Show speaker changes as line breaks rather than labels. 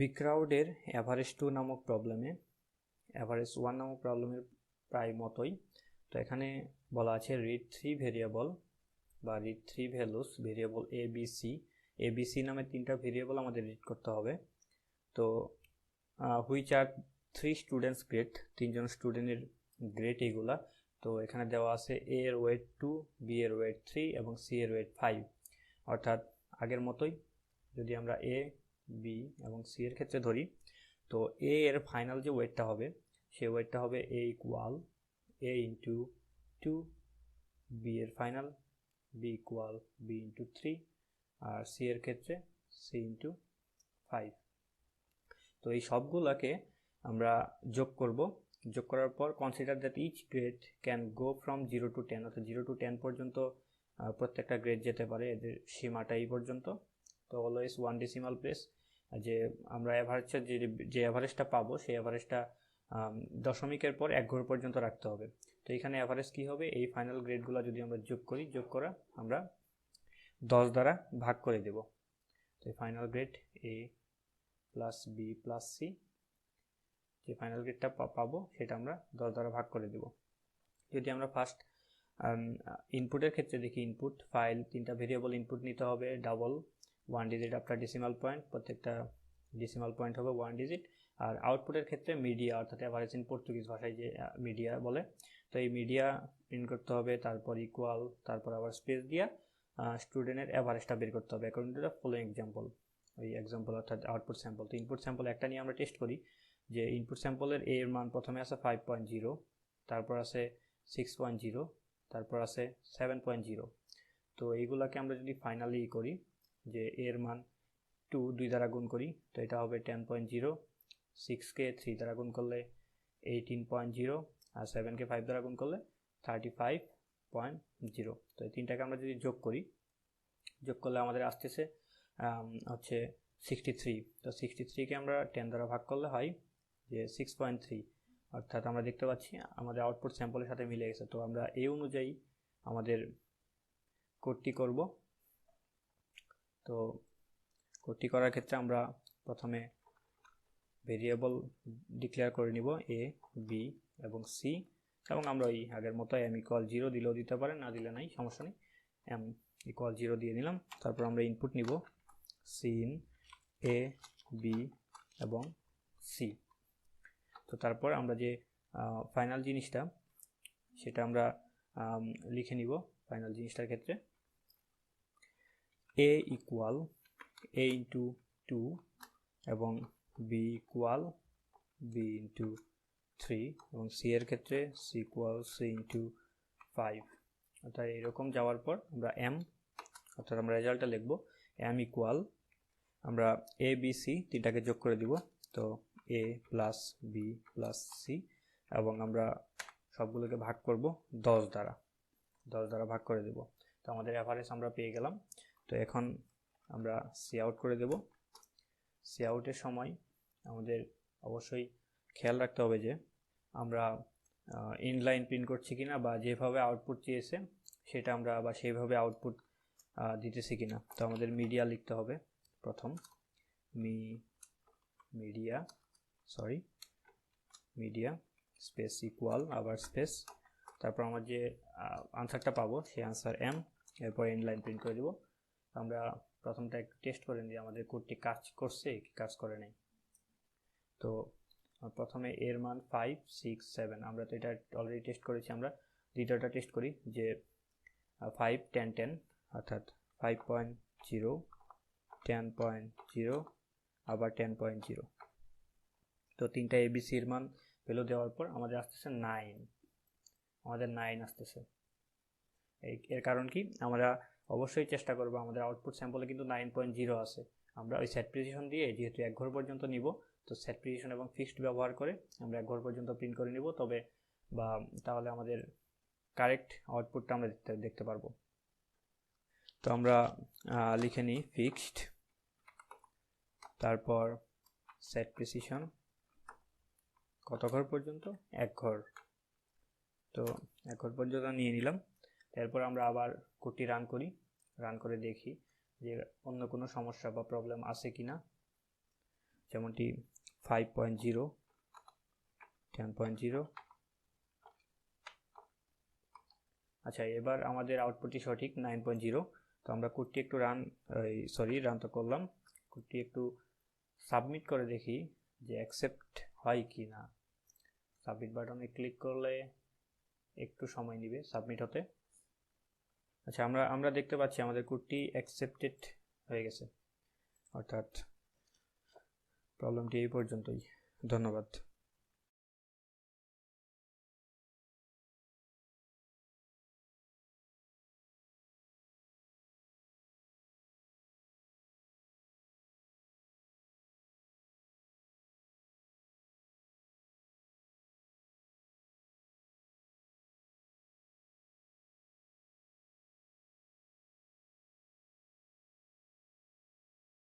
beecrowd-এর average 2 নামক প্রবলেমে average 1 নামক প্রবলেমের প্রায় মতোই। তো এখানে বলা আছে read 3 ভেরিয়েবল বা read 3 ভ্যালুস ভেরিয়েবল abc নামে তিনটা ভেরিয়েবল আমাদের রিড করতে হবে। তো which are 3 স্টুডেন্টস গ্রেড, তিনজন স্টুডেন্টের গ্রেড এগুলা। তো এখানে দেওয়া আছে a এর ওয়েট 2, b এর ওয়েট 3 এবং c এর ওয়েট 5। অর্থাৎ আগের মতোই যদি আমরা a b এবং c এর ক্ষেত্রে ধরি, তো a এর ফাইনাল যে ওয়েটটা হবে সেই ওয়েটটা হবে a equal a into 2, b এর final b equal b into 3 আর c এর ক্ষেত্রে c ইন্টু 5। তো এই সবগুলোকে আমরা যোগ করব। যোগ করার পর consider that each grade can go from 0 to 10, অর্থাৎ 0 to 10 পর্যন্ত প্রত্যেকটা গ্রেড যেতে পারে, এদের সীমাটা এই পর্যন্ত। তো অলওয়েজ 1 ডেসিমাল প্লেস, যে আমরা অ্যাভারেজটা যে অ্যাভারেজটা পাবো সেই অ্যাভারেজটা দশমিকের পর 1 ঘর পর্যন্ত রাখতে হবে। তো এখানে অ্যাভারেজ কী হবে, এই ফাইনাল গ্রেডগুলো যদি আমরা যোগ করি, যোগ করা আমরা 10 দ্বারা ভাগ করে দেব। তো final grade a plus B plus C, যে ফাইনাল গ্রেডটা পাবো সেটা আমরা 10 দ্বারা ভাগ করে দেব। যদি আমরা ফার্স্ট ইনপুটের ক্ষেত্রে দেখি, ইনপুট ফাইল তিনটা ভেরিয়েবল ইনপুট নিতে হবে, double 1 digit after decimal point, প্রত্যেকটা ডেসিমাল পয়েন্ট হবে 1 ডিজিট। আর আউটপুটের ক্ষেত্রে মিডিয়া, অর্থাৎ অ্যাভারেজ ইন পর্তুগিজ ভাষায় যে মিডিয়া বলে, তো এই মিডিয়া প্রিন্ট করতে হবে, তারপর ইকুয়াল, তারপর আবার স্পেস দিয়া স্টুডেন্টের অ্যাভারেজটা বের করতে হবে according to the following example. ওই এক্সাম্পল অর্থাৎ আউটপুট স্যাম্পল। তো ইনপুট স্যাম্পল একটা নিয়ে আমরা টেস্ট করি, যে ইনপুট স্যাম্পলের এর মান প্রথমে আছে 5.0, তারপর আছে 6.0, তারপর আছে 7.0। তো এইগুলাকে আমরা যদি ফাইনালি করি, যে এর মান 2 দ্বারা গুণ করি, তো এটা হবে 10.0, 6কে 3 দ্বারা গুণ করলে 18.0 আর 7কে 5 দ্বারা গুণ করলে 35.0। তো এই তিনটাকে আমরা যদি যোগ করি, যোগ করলে আমাদের আসতেছে হচ্ছে 63। তো 63কে আমরা 10 দ্বারা ভাগ করলে হয় যে 6.3, অর্থাৎ আমরা দেখতে পাচ্ছি আমাদের আউটপুট স্যাম্পলের সাথে মিলে গেছে। তো আমরা এই অনুযায়ী আমাদের কোডটি করব। তো কোডটি করার ক্ষেত্রে আমরা প্রথমে ভেরিয়েবল ডিক্লেয়ার করে নিব a b এবং c, এবং আমরা ওই আগের মতো m ইকুয়াল 0 দিলেও দিতে পারেন, না দিলে নাই, সমস্যা নেই, m ইকুয়াল 0 দিয়ে নিলাম। তারপর আমরা ইনপুট নিব সিন a b এবং c। তো তারপর আমরা যে ফাইনাল জিনিসটা সেটা আমরা লিখে নিব। ফাইনাল জিনিসটার ক্ষেত্রে a ইকুয়াল a ইন্টু 2 এবং b ইকুয়াল b ইন্টু 3 এবং c এর ক্ষেত্রে c ইকুয়াল c ইন্টু 5। অর্থাৎ এরকম যাওয়ার পর আমরা m, অর্থাৎ আমরা রেজাল্টটা লিখব m ইকুয়াল, আমরা a b c তিনটাকে যোগ করে দিব, তো a plus b plus c, এবং আমরা সবগুলোকে ভাগ করব 10 দ্বারা ভাগ করে দেব। তো আমাদের অ্যাভারেজ আমরা পেয়ে গেলাম। তো এখন আমরা সি আউট করে দেব। সি আউটের সময় আমাদের অবশ্যই খেয়াল রাখতে হবে যে আমরা ইনলাইন প্রিন্ট করছি কিনা, বা যেভাবে আউটপুট চেয়েছে সেটা আমরা বা সেইভাবে আউটপুট দিতেছি কিনা। তো আমাদের মিডিয়া লিখতে হবে প্রথম, মিডিয়া স্পেস ইকুয়াল আবার স্পেস, তারপর আমরা যে আনসারটা পাবো সেই আনসার m, এরপর ইনলাইন প্রিন্ট করে দেব। আমরা প্রথমটা একটু টেস্ট করে নিই আমাদের কোডটি কাজ করছে কি কাজ করে নাই। তো প্রথমে এর মান 5 6 7, আমরা তো এটা অলরেডি টেস্ট করেছি। আমরা দ্বিতীয়টা টেস্ট করি, যে 5 10 10, অর্থাৎ 5.0 10.0 আবার 10.0। তো তিনটা এবিসির মান ভ্যালু দেওয়ার পর আমাদের আসতেছে 9, আমাদের 9 আসতেছে। এর কারণ কি, আমরা অবশ্যই চেষ্টা করব, আমাদের আউটপুট স্যাম্পলে কিন্তু 9.0 আছে। আমরা ওই সেট প্রিসিশন দিয়ে, যেহেতু 1 ঘর পর্যন্ত নিব, তো সেট প্রিসিশন এবং ফিক্সড ব্যবহার করে আমরা 1 ঘর পর্যন্ত প্রিন্ট করে নিব, তবে তাহলে আমাদের কারেক্ট আউটপুটটা আমরা দেখতে পারবো। তো আমরা লিখে নিই ফিক্সড, তারপর সেট প্রিসিশন কত ঘর পর্যন্ত, 1 ঘর। তো 1 ঘর পর্যন্ত নিয়ে নিলাম। এরপর আমরা আবার কোডটি রান করে দেখি যে অন্য কোনো সমস্যা বা প্রবলেম আছে কিনা। যেমনটি 5.0, 10.0। আচ্ছা, এবার আমাদের আউটপুটটি সঠিক 9.0। তো আমরা কোডটি একটু রান তো করলাম, কোডটি একটু সাবমিট করে দেখি যে অ্যাকসেপ্ট হয় কি না। সাবমিট বাটনে ক্লিক করলে একটু সময় নেবে সাবমিট হতে। আচ্ছা, আমরা দেখতে পাচ্ছি আমাদের কোডটি অ্যাকসেপ্টেড হয়ে গেছে। অর্থাৎ প্রবলেমটি এই পর্যন্তই। ধন্যবাদ।